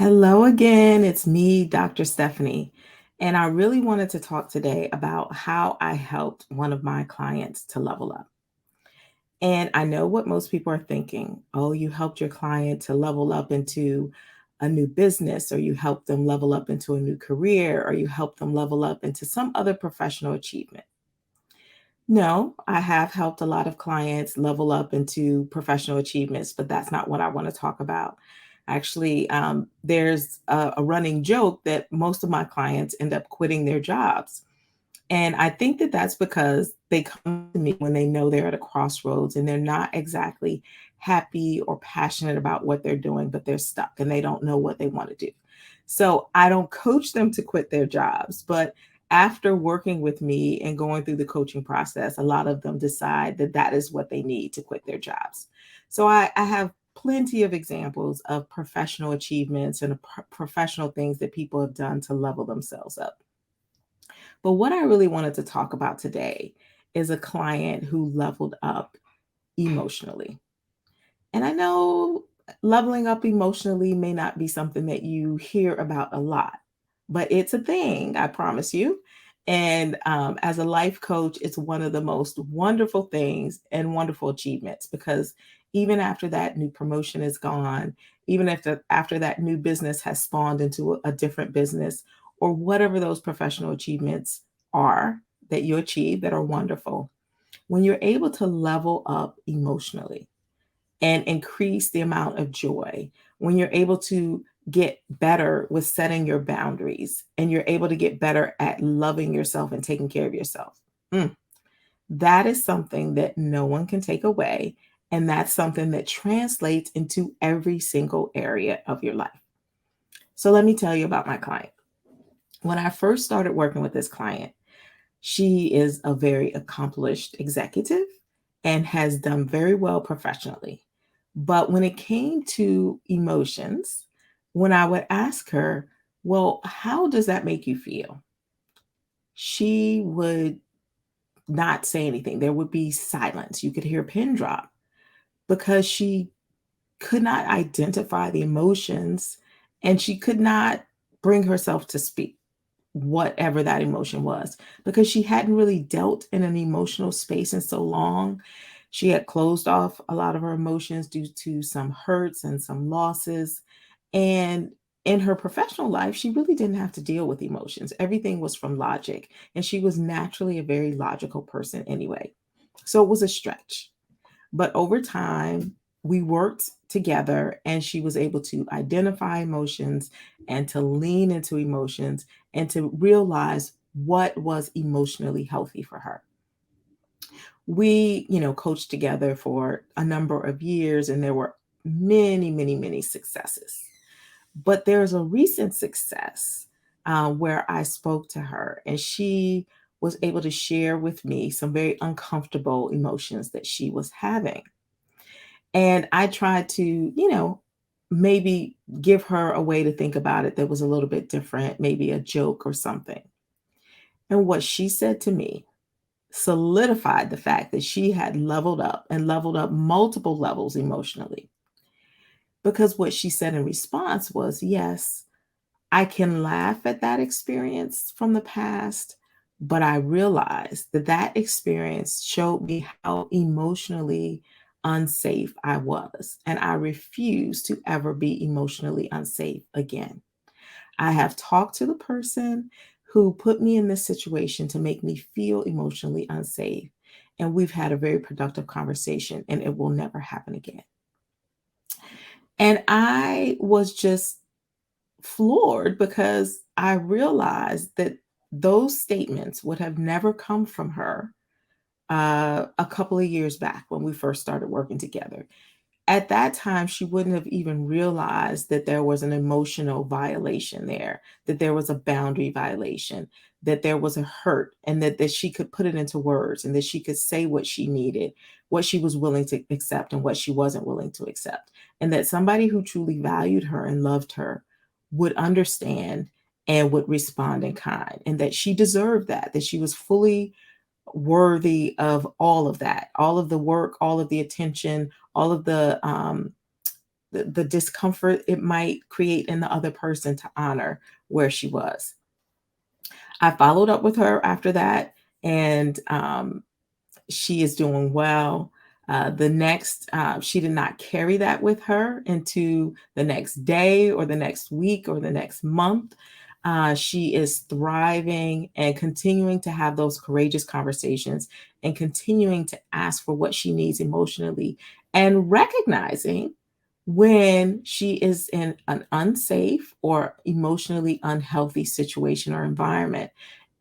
Hello again. It's me, Dr. Stephanie. And I really wanted to talk today about how I helped one of my clients to level up. And I know what most people are thinking. Oh, you helped your client to level up into a new business, or you helped them level up into a new career, or you helped them level up into some other professional achievement. No, I have helped a lot of clients level up into professional achievements, but that's not what I want to talk about. Actually, there's a running joke that most of my clients end up quitting their jobs. And I think that that's because they come to me when they know they're at a crossroads and they're not exactly happy or passionate about what they're doing, but they're stuck and they don't know what they want to do. So I don't coach them to quit their jobs, but after working with me and going through the coaching process, a lot of them decide that that is what they need to quit their jobs. So I have plenty of examples of professional achievements and professional things that people have done to level themselves up. But what I really wanted to talk about today is a client who leveled up emotionally. And I know leveling up emotionally may not be something that you hear about a lot, but it's a thing, I promise you. And as a life coach, it's one of the most wonderful things and wonderful achievements because even after that new promotion is gone, even after that new business has spawned into a different business, or whatever those professional achievements are that you achieve that are wonderful, when you're able to level up emotionally, and increase the amount of joy, when you're able to get better with setting your boundaries and you're able to get better at loving yourself and taking care of yourself. Mm, that is something that no one can take away. And that's something that translates into every single area of your life. So let me tell you about my client. When I first started working with this client, she is a very accomplished executive and has done very well professionally. But when it came to emotions, when I would ask her, well, how does that make you feel? She would not say anything. There would be silence. You could hear a pin drop because she could not identify the emotions and she could not bring herself to speak whatever that emotion was because she hadn't really dealt in an emotional space in so long. She had closed off a lot of her emotions due to some hurts and some losses. And in her professional life, she really didn't have to deal with emotions. Everything was from logic. And she was naturally a very logical person anyway. So it was a stretch. But over time, we worked together and she was able to identify emotions and to lean into emotions and to realize what was emotionally healthy for her. We, coached together for a number of years and there were many, many, many successes. But there's a recent success where I spoke to her and she was able to share with me some very uncomfortable emotions that she was having. And I tried to, maybe give her a way to think about it that was a little bit different, maybe a joke or something. And what she said to me solidified the fact that she had leveled up and leveled up multiple levels emotionally. Because what she said in response was, yes, I can laugh at that experience from the past, but I realized that that experience showed me how emotionally unsafe I was, and I refuse to ever be emotionally unsafe again. I have talked to the person who put me in this situation to make me feel emotionally unsafe, and we've had a very productive conversation, and it will never happen again. And I was just floored because I realized that those statements would have never come from her a couple of years back when we first started working together. At that time, she wouldn't have even realized that there was an emotional violation there, that there was a boundary violation, that there was a hurt, and that she could put it into words and that she could say what she needed, what she was willing to accept, and what she wasn't willing to accept. And that somebody who truly valued her and loved her would understand and would respond in kind, and that she deserved that she was fully worthy of all of that, all of the work, all of the attention, all of the discomfort it might create in the other person to honor where she was. I followed up with her after that, and she is doing well. She did not carry that with her into the next day or the next week or the next month. She is thriving and continuing to have those courageous conversations and continuing to ask for what she needs emotionally and recognizing when she is in an unsafe or emotionally unhealthy situation or environment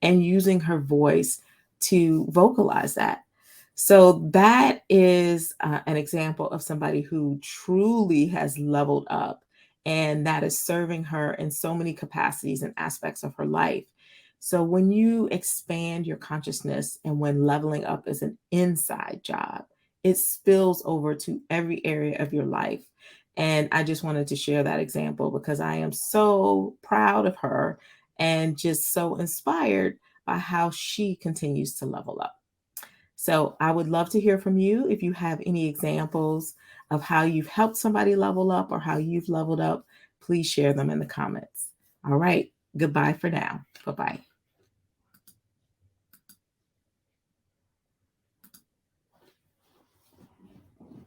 and using her voice to vocalize that. So that is an example of somebody who truly has leveled up, and that is serving her in so many capacities and aspects of her life. So when you expand your consciousness and when leveling up is an inside job, it spills over to every area of your life. And I just wanted to share that example because I am so proud of her and just so inspired by how she continues to level up. So I would love to hear from you if you have any examples of how you've helped somebody level up or how you've leveled up. Please share them in the comments. All right. Goodbye for now. Bye bye.